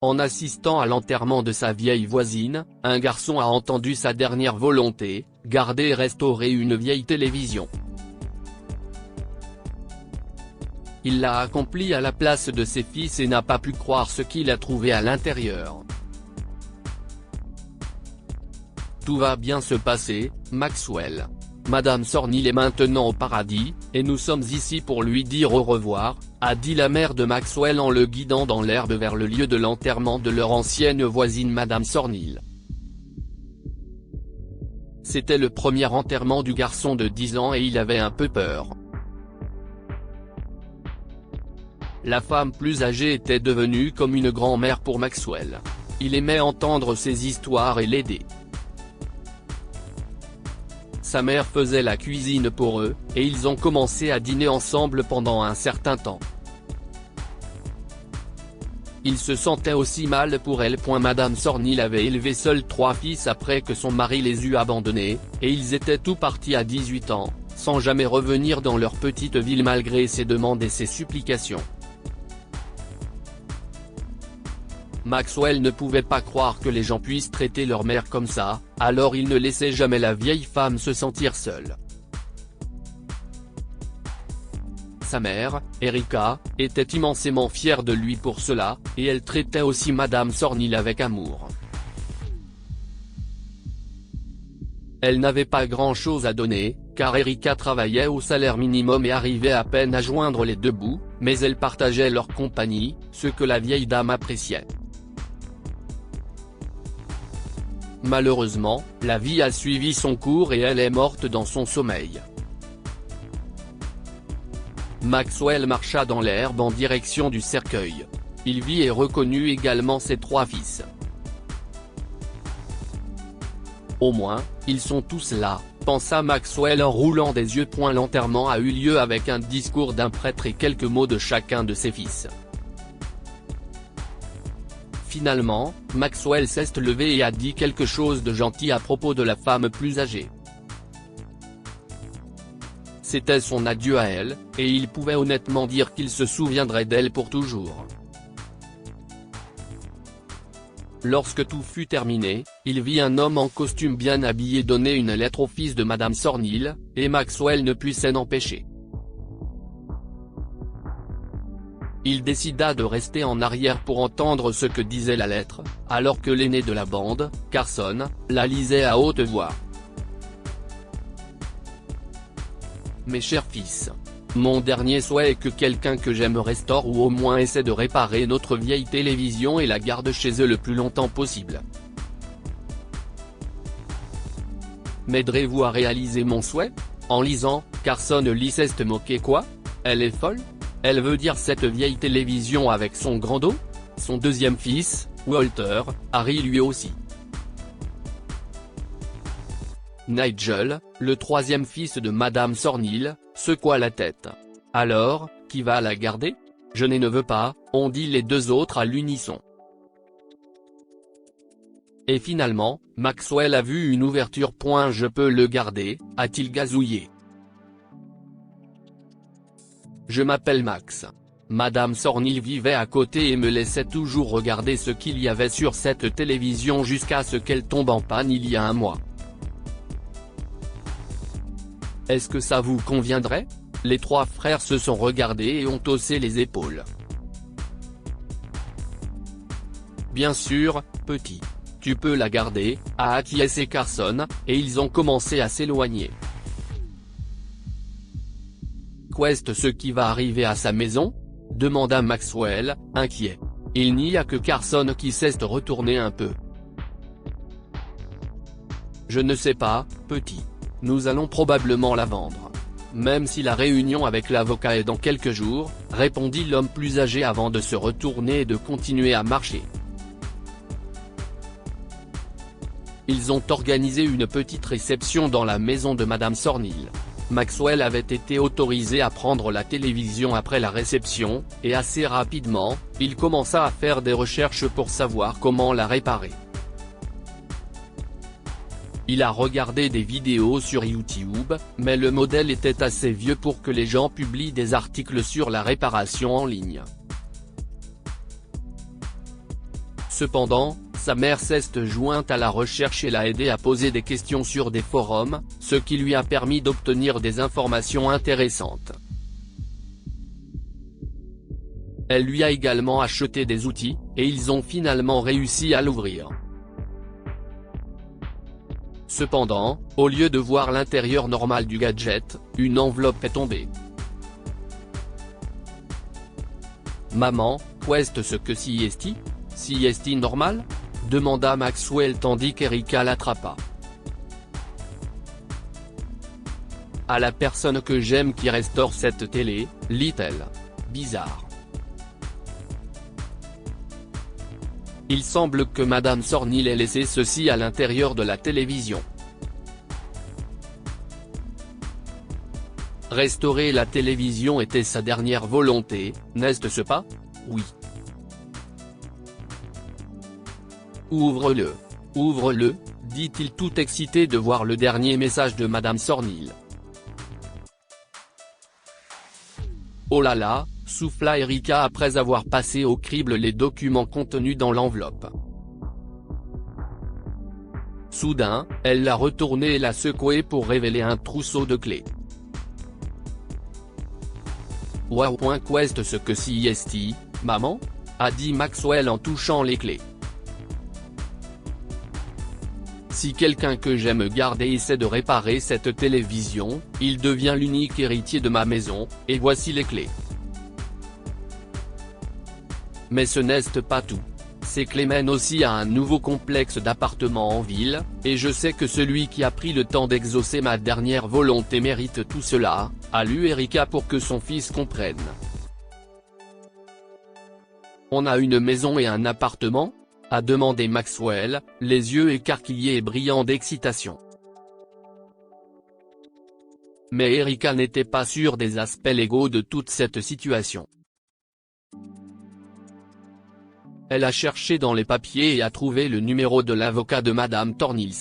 En assistant à l'enterrement de sa vieille voisine, un garçon a entendu sa dernière volonté, garder et restaurer une vieille télévision. Il l'a accompli à la place de ses fils et n'a pas pu croire ce qu'il a trouvé à l'intérieur. Tout va bien se passer, Maxwell. Madame Sornil est maintenant au paradis, et nous sommes ici pour lui dire au revoir, a dit la mère de Maxwell en le guidant dans l'herbe vers le lieu de l'enterrement de leur ancienne voisine Madame Sornil. C'était le premier enterrement du garçon de 10 ans et il avait un peu peur. La femme plus âgée était devenue comme une grand-mère pour Maxwell. Il aimait entendre ses histoires et l'aider. Sa mère faisait la cuisine pour eux, et ils ont commencé à dîner ensemble pendant un certain temps. Il se sentait aussi mal pour elle. Madame Sornil avait élevé seuls 3 fils après que son mari les eut abandonnés, et ils étaient tous partis à 18 ans, sans jamais revenir dans leur petite ville malgré ses demandes et ses supplications. Maxwell ne pouvait pas croire que les gens puissent traiter leur mère comme ça, alors il ne laissait jamais la vieille femme se sentir seule. Sa mère, Erika, était immensément fière de lui pour cela, et elle traitait aussi Madame Sornil avec amour. Elle n'avait pas grand-chose à donner, car Erika travaillait au salaire minimum et arrivait à peine à joindre les deux bouts, mais elle partageait leur compagnie, ce que la vieille dame appréciait. Malheureusement, la vie a suivi son cours et elle est morte dans son sommeil. Maxwell marcha dans l'herbe en direction du cercueil. Il vit et reconnut également ses 3 fils. Au moins, ils sont tous là, pensa Maxwell en roulant des yeux. L'enterrement a eu lieu avec un discours d'un prêtre et quelques mots de chacun de ses fils. Finalement, Maxwell s'est levé et a dit quelque chose de gentil à propos de la femme plus âgée. C'était son adieu à elle, et il pouvait honnêtement dire qu'il se souviendrait d'elle pour toujours. Lorsque tout fut terminé, il vit un homme en costume bien habillé donner une lettre au fils de Madame Sornil, et Maxwell ne put s'en empêcher. Il décida de rester en arrière pour entendre ce que disait la lettre, alors que l'aîné de la bande, Carson, la lisait à haute voix. Mes chers fils. Mon dernier souhait est que quelqu'un que j'aime restaure ou au moins essaie de réparer notre vieille télévision et la garde chez eux le plus longtemps possible. M'aiderez-vous à réaliser mon souhait? En lisant, Carson lit cette moquée. Quoi? Elle est folle? Elle veut dire cette vieille télévision avec son grand dos? Son deuxième fils, Walter, a ri lui aussi. Nigel, le 3e fils de Madame Sornil, secoua la tête. Alors, qui va la garder? Je ne veux pas, ont dit les 2 autres à l'unisson. Et finalement, Maxwell a vu une ouverture. Je peux le garder, a-t-il gazouillé. Je m'appelle Max. Madame Sornil vivait à côté et me laissait toujours regarder ce qu'il y avait sur cette télévision jusqu'à ce qu'elle tombe en panne il y a un mois. Est-ce que ça vous conviendrait? Les 3 frères se sont regardés et ont haussé les épaules. Bien sûr, petit. Tu peux la garder, a acquiescé Carson, et ils ont commencé à s'éloigner. Qu'est ce qui va arriver à sa maison? Demanda Maxwell, inquiet. Il n'y a que Carson qui s'est retourné un peu. Je ne sais pas, petit. Nous allons probablement la vendre. Même si la réunion avec l'avocat est dans quelques jours, répondit l'homme plus âgé avant de se retourner et de continuer à marcher. Ils ont organisé une petite réception dans la maison de Madame Sornil. Maxwell avait été autorisé à prendre la télévision après la réception, et assez rapidement, il commença à faire des recherches pour savoir comment la réparer. Il a regardé des vidéos sur YouTube, mais le modèle était assez vieux pour que les gens publient des articles sur la réparation en ligne. Cependant, sa mère s'est jointe à la recherche et l'a aidé à poser des questions sur des forums, ce qui lui a permis d'obtenir des informations intéressantes. Elle lui a également acheté des outils, et ils ont finalement réussi à l'ouvrir. Cependant, au lieu de voir l'intérieur normal du gadget, une enveloppe est tombée. Maman, qu'est-ce que c'est normal? Demanda Maxwell tandis qu'Erika l'attrapa. À la personne que j'aime qui restaure cette télé, lit-elle. Bizarre. Il semble que Madame Sornil ait laissé ceci à l'intérieur de la télévision. Restaurer la télévision était sa dernière volonté, n'est-ce pas? Oui. Ouvre-le. Ouvre-le, dit-il tout excité de voir le dernier message de Madame Sornil. Oh là là, souffla Erika après avoir passé au crible les documents contenus dans l'enveloppe. Soudain, elle l'a retourné et l'a secoué pour révéler un trousseau de clés. Waouh, qu'est-ce que c'est, maman? A dit Maxwell en touchant les clés. Si quelqu'un que j'aime garder essaie de réparer cette télévision, il devient l'unique héritier de ma maison, et voici les clés. Mais ce n'est pas tout. Ces clés mènent aussi à un nouveau complexe d'appartements en ville, et je sais que celui qui a pris le temps d'exaucer ma dernière volonté mérite tout cela, a lu Erika pour que son fils comprenne. On a une maison et un appartement? A demandé Maxwell, les yeux écarquillés et brillants d'excitation. Mais Erika n'était pas sûre des aspects légaux de toute cette situation. Elle a cherché dans les papiers et a trouvé le numéro de l'avocat de Madame Sornil.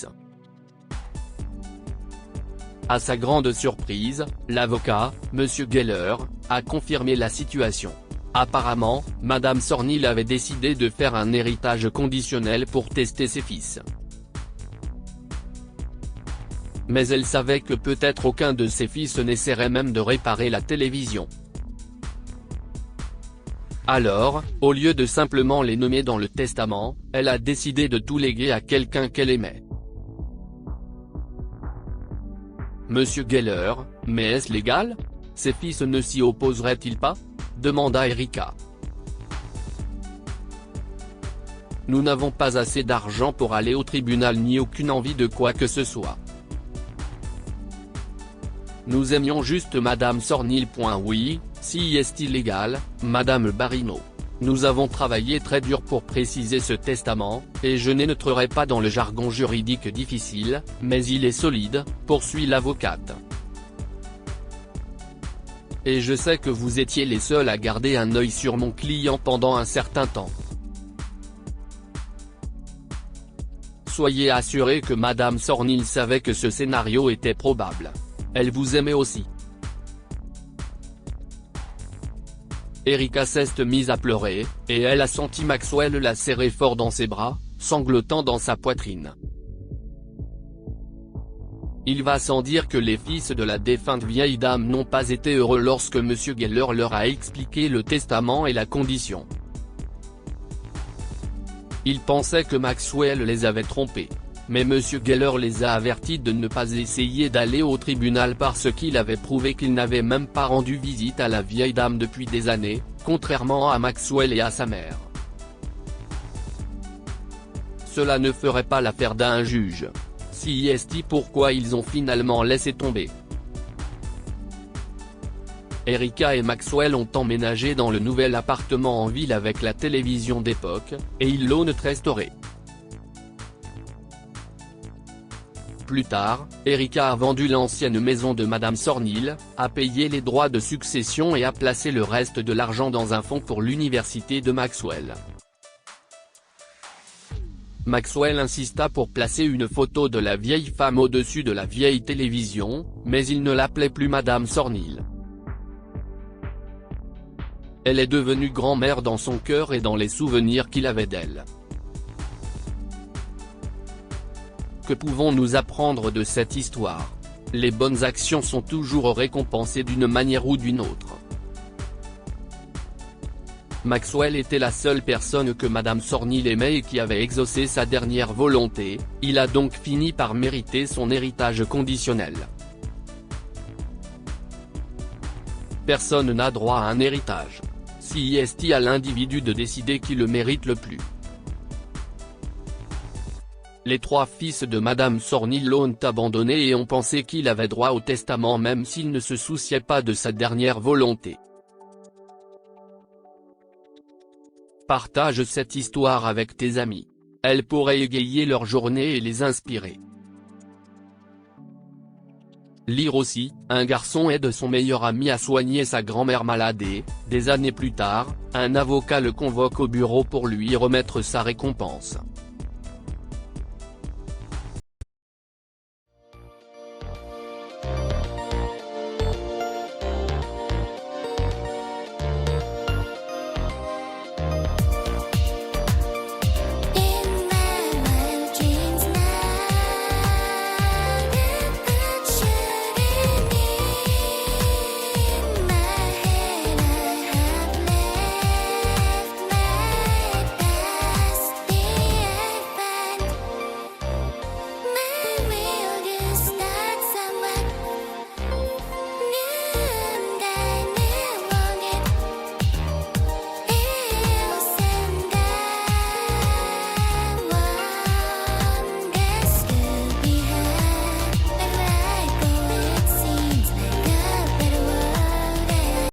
À sa grande surprise, l'avocat, M. Geller, a confirmé la situation. Apparemment, Madame Sornil avait décidé de faire un héritage conditionnel pour tester ses fils. Mais elle savait que peut-être aucun de ses fils n'essaierait même de réparer la télévision. Alors, au lieu de simplement les nommer dans le testament, elle a décidé de tout léguer à quelqu'un qu'elle aimait. Monsieur Geller, mais est-ce légal? Ses fils ne s'y opposeraient-ils pas? Demanda Erika. Nous n'avons pas assez d'argent pour aller au tribunal ni aucune envie de quoi que ce soit. Nous aimions juste Madame Sornil. Oui, si est illégal, Madame Barino. Nous avons travaillé très dur pour préciser ce testament, et je n'entrerai pas dans le jargon juridique difficile, mais il est solide, poursuit l'avocate. Et je sais que vous étiez les seuls à garder un œil sur mon client pendant un certain temps. Soyez assurés que Madame Sornil savait que ce scénario était probable. Elle vous aimait aussi. Erika s'est mise à pleurer, et elle a senti Maxwell la serrer fort dans ses bras, sanglotant dans sa poitrine. Il va sans dire que les fils de la défunte vieille dame n'ont pas été heureux lorsque M. Geller leur a expliqué le testament et la condition. Ils pensaient que Maxwell les avait trompés. Mais M. Geller les a avertis de ne pas essayer d'aller au tribunal parce qu'il avait prouvé qu'il n'avait même pas rendu visite à la vieille dame depuis des années, contrairement à Maxwell et à sa mère. Cela ne ferait pas l'affaire d'un juge. Si est pourquoi ils ont finalement laissé tomber. Erika et Maxwell ont emménagé dans le nouvel appartement en ville avec la télévision d'époque, et ils l'ont restaurée. Plus tard, Erika a vendu l'ancienne maison de Madame Sornil, a payé les droits de succession et a placé le reste de l'argent dans un fonds pour l'université de Maxwell. Maxwell insista pour placer une photo de la vieille femme au-dessus de la vieille télévision, mais il ne l'appelait plus Madame Sornil. Elle est devenue grand-mère dans son cœur et dans les souvenirs qu'il avait d'elle. Que pouvons-nous apprendre de cette histoire? Les bonnes actions sont toujours récompensées d'une manière ou d'une autre. Maxwell était la seule personne que Madame Sornil aimait et qui avait exaucé sa dernière volonté, il a donc fini par mériter son héritage conditionnel. Personne n'a droit à un héritage. Si est à l'individu de décider qui le mérite le plus. Les 3 fils de Madame Sornil l'ont abandonné et ont pensé qu'il avait droit au testament même s'il ne se souciait pas de sa dernière volonté. Partage cette histoire avec tes amis. Elle pourrait égayer leur journée et les inspirer. Lire aussi, un garçon aide son meilleur ami à soigner sa grand-mère malade et, des années plus tard, un avocat le convoque au bureau pour lui remettre sa récompense.